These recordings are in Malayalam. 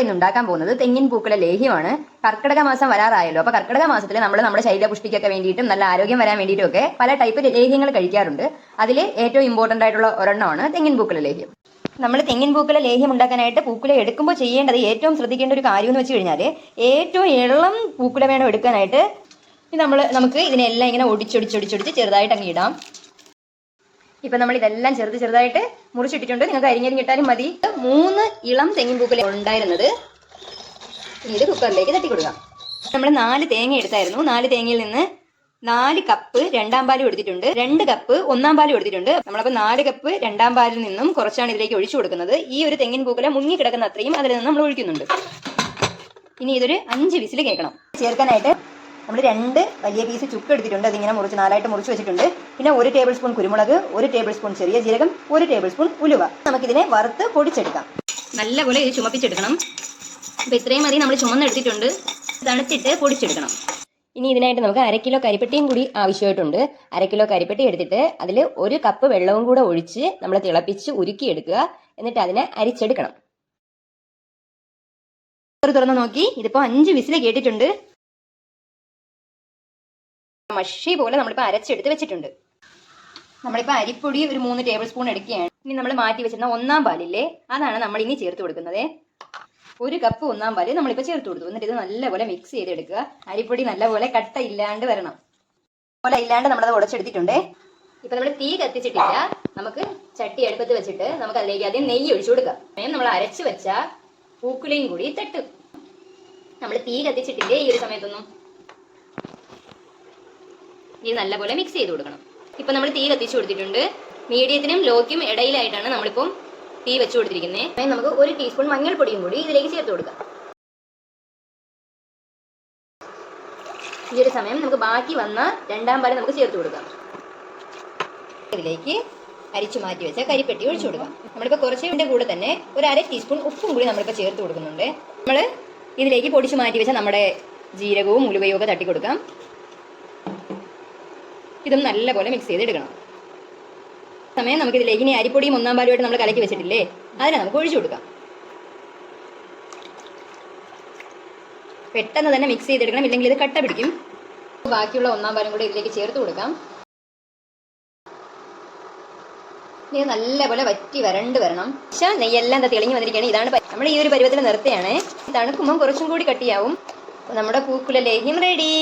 ഇന്ന് ഉണ്ടാക്കാൻ പോകുന്നത് തെങ്ങിൻ പൂക്കുല ലേഹ്യമാണ്. കർക്കിടക മാസം വരാറായല്ലോ. അപ്പൊ കർക്കിടക മാസത്തിൽ നമ്മൾ നമ്മുടെ ശരീരപുഷ്ടിക്കൊക്കെ വേണ്ടിയിട്ടും നല്ല ആരോഗ്യം വരാൻ വേണ്ടിയിട്ടും ഒക്കെ പല ടൈപ്പ് ലേഹ്യങ്ങൾ കഴിക്കാറുണ്ട്. അതിൽ ഏറ്റവും ഇമ്പോർട്ടന്റ് ആയിട്ടുള്ള ഒരെണ്ണമാണ് തെങ്ങിൻ പൂക്കുല ലേഹ്യം. നമ്മൾ തെങ്ങിൻ പൂക്കുല ലേഹ്യം ഉണ്ടാക്കാനായിട്ട് പൂക്കുല എടുക്കുമ്പോൾ ചെയ്യേണ്ടത് ഏറ്റവും ശ്രദ്ധിക്കേണ്ട ഒരു കാര്യം എന്ന് വെച്ച് കഴിഞ്ഞാൽ ഏറ്റവും ഇളം പൂക്കുല വേണം എടുക്കാനായിട്ട്. നമുക്ക് ഇതിനെല്ലാം ഇങ്ങനെ ഒടിച്ചൊടിച്ചൊടിച്ചൊടിച്ച് ചെറുതായിട്ട് അങ്ങ് ഇടാം. ഇപ്പൊ നമ്മൾ ഇതെല്ലാം ചെറുതായിട്ട് മുറിച്ചിട്ടിട്ടുണ്ട്. നിങ്ങൾക്ക് അരിഞ്ഞരിഞ്ഞിട്ടാലും മതി. 3 ഇളം തെങ്ങിൻ പൂക്കുല ഉണ്ടായിരുന്നത് ഇനി ഇത് കുക്കറിലേക്ക് തട്ടി കൊടുക്കാം. നമ്മൾ 4 തേങ്ങ എടുത്തായിരുന്നു. 4 തേങ്ങയിൽ നിന്ന് 4 കപ്പ് രണ്ടാം പാലും എടുത്തിട്ടുണ്ട്, 2 കപ്പ് ഒന്നാം പാലും എടുത്തിട്ടുണ്ട്. നമ്മളപ്പോൾ 4 കപ്പ് രണ്ടാം പാലിൽ നിന്നും കുറച്ചാണ് ഇതിലേക്ക് ഒഴിച്ചു കൊടുക്കുന്നത്. ഈ ഒരു തെങ്ങിൻ പൂക്കുല മുങ്ങി കിടക്കുന്ന അത്രയും അതിൽ നിന്ന് നമ്മൾ ഒഴിക്കുന്നുണ്ട്. ഇനി ഇതൊരു 5 വിസിൽ കേൾക്കണം. ചേർക്കാനായിട്ട് നമ്മൾ 2 വലിയ പീസ് ചുക്ക് എടുത്തിട്ടുണ്ട്. അതിങ്ങനെ മുറിച്ച് 4ആയിട്ട് മുറിച്ച് വെച്ചിട്ടുണ്ട്. പിന്നെ 1 ടേബിൾ സ്പൂൺ കുരുമുളക്, 1 ടേബിൾ സ്പൂൺ ചെറിയ ജീരകം, 1 ടേബിൾ സ്പൂൺ ഉലുവ. നമുക്കിതിനെ വറുത്ത് പൊടിച്ചെടുക്കാം. നല്ലപോലെ ഇത് ചുമപ്പിച്ചെടുക്കണം. അപ്പോൾ ഇത്രയും മതി നമ്മൾ ചുമന്നെടുത്തിട്ടുണ്ട്. തണുത്തിട്ട് പൊടിച്ചെടുക്കണം. ഇനി ഇതിനായിട്ട് നമുക്ക് 1/2 കിലോ കരിപ്പെട്ടിയും കൂടി ആവശ്യമായിട്ടുണ്ട്. 1/2 കിലോ കരിപ്പെട്ടി എടുത്തിട്ട് അതിൽ 1 കപ്പ് വെള്ളവും കൂടെ ഒഴിച്ച് നമ്മൾ തിളപ്പിച്ച് ഉരുക്കിയെടുക്കുക. എന്നിട്ട് അതിനെ അരിച്ചെടുക്കണം. തുറന്ന് നോക്കി ഇതിപ്പോൾ 5 വിസിൽ കേട്ടിട്ടുണ്ട്. മഷി പോലെ നമ്മളിപ്പോൾ അരച്ചെടുത്ത് വെച്ചിട്ടുണ്ട്. നമ്മളിപ്പോൾ അരിപ്പൊടി ഒരു 3 ടേബിൾ സ്പൂൺ എടുക്കുകയാണ്. ഇനി നമ്മൾ മാറ്റി വെച്ചിരുന്ന ഒന്നാം പാലില്ലേ, അതാണ് നമ്മൾ ഇനി ചേർത്ത് കൊടുക്കുന്നത്. 1 കപ്പ് ഒന്നാം പാല് നമ്മളിപ്പോൾ ചേർത്ത് കൊടുത്തു. എന്നിട്ട് ഇത് നല്ലപോലെ മിക്സ് ചെയ്തെടുക്കുക. അരിപ്പൊടി നല്ലപോലെ കട്ട ഇല്ലാണ്ട് വരണം. പോലെ ഇല്ലാണ്ട് നമ്മളത് ഉടച്ചെടുത്തിട്ടുണ്ട്. ഇപ്പം നമ്മൾ തീ കത്തിച്ചിട്ടില്ല. നമുക്ക് ചട്ടി അടുപ്പത്ത് വെച്ചിട്ട് നമുക്ക് അതിലേക്ക് ആദ്യം നെയ്യ് ഒഴിച്ചു കൊടുക്കാം. നമ്മൾ അരച്ച് വെച്ച പൂക്കുലയും കൂടി തട്ടും. നമ്മൾ തീ കത്തിച്ചിട്ടില്ലേ ഈ ഒരു സമയത്തൊന്നും. ഇത് നല്ലപോലെ മിക്സ് ചെയ്ത് കൊടുക്കണം. ഇപ്പം നമ്മൾ തീ കത്തിച്ചു കൊടുത്തിട്ടുണ്ട്. മീഡിയത്തിനും ലോയ്ക്കും ഇടയിലായിട്ടാണ് നമ്മളിപ്പം തീ വെച്ച് കൊടുത്തിരിക്കുന്നത്. നമുക്ക് 1 ടീസ്പൂൺ മഞ്ഞൾപ്പൊടിയും കൂടി ഇതിലേക്ക് ചേർത്ത് കൊടുക്കാം. ഈ ഒരു സമയം നമുക്ക് ബാക്കി വന്ന രണ്ടാം പാല് നമുക്ക് ചേർത്ത് കൊടുക്കാം. ഇതിലേക്ക് അരിച്ചു മാറ്റി വെച്ച കരിപ്പെട്ടി ഒഴിച്ചു കൊടുക്കാം. നമ്മളിപ്പോൾ കുറച്ചതിൻ്റെ കൂടെ തന്നെ ഒരു 1/2 ടീസ്പൂൺ ഉപ്പും കൂടി നമ്മളിപ്പോൾ ചേർത്ത് കൊടുക്കുന്നുണ്ട്. നമ്മൾ ഇതിലേക്ക് പൊടിച്ച് മാറ്റി വെച്ച നമ്മുടെ ജീരകവും ഉലുവയും ഒക്കെ തട്ടി കൊടുക്കാം. ഇതും നല്ലപോലെ മിക്സ് ചെയ്തെടുക്കണം. സമയം നമുക്കിതിലേക്ക് ഇനി അരിപ്പൊടിയും ഒന്നാം പാലുമായിട്ട് നമ്മൾ കലക്കി വെച്ചിട്ടില്ലേ, അതിനെ നമുക്ക് ഒഴിച്ചു കൊടുക്കാം. പെട്ടെന്ന് തന്നെ മിക്സ് ചെയ്തെടുക്കണം, ഇല്ലെങ്കിൽ ഇത് കട്ട പിടിക്കും. ബാക്കിയുള്ള ഒന്നാം പാലും കൂടി ഇതിലേക്ക് ചേർത്ത് കൊടുക്കാം. ഇത് നല്ലപോലെ വറ്റി വരണ്ട് വരണം. പക്ഷേ നെയ്യെല്ലാം എന്താ തെളിഞ്ഞ് വന്നിരിക്കുകയാണ്. ഇതാണ് നമ്മൾ ഈ ഒരു പരുവത്തിൽ നിർത്തുകയാണ്. തണുക്കുമ്പം കുറച്ചും കൂടി കട്ടിയാവും. നമ്മുടെ പൂക്കുല ലേഹ്യം റെഡി.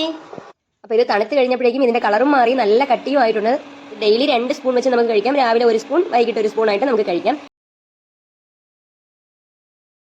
അപ്പോൾ ഇത് തണുത്ത് കഴിഞ്ഞപ്പോഴേക്കും ഇതിൻ്റെ കളറും മാറി നല്ല കട്ടിയും ആയിട്ടുണ്ട്. ഡെയിലി 2 സ്പൂൺ വെച്ച് നമുക്ക് കഴിക്കാം. രാവിലെ 1 സ്പൂൺ, വൈകിട്ട് 1 സ്പൂൺ ആയിട്ട് നമുക്ക് കഴിക്കാം.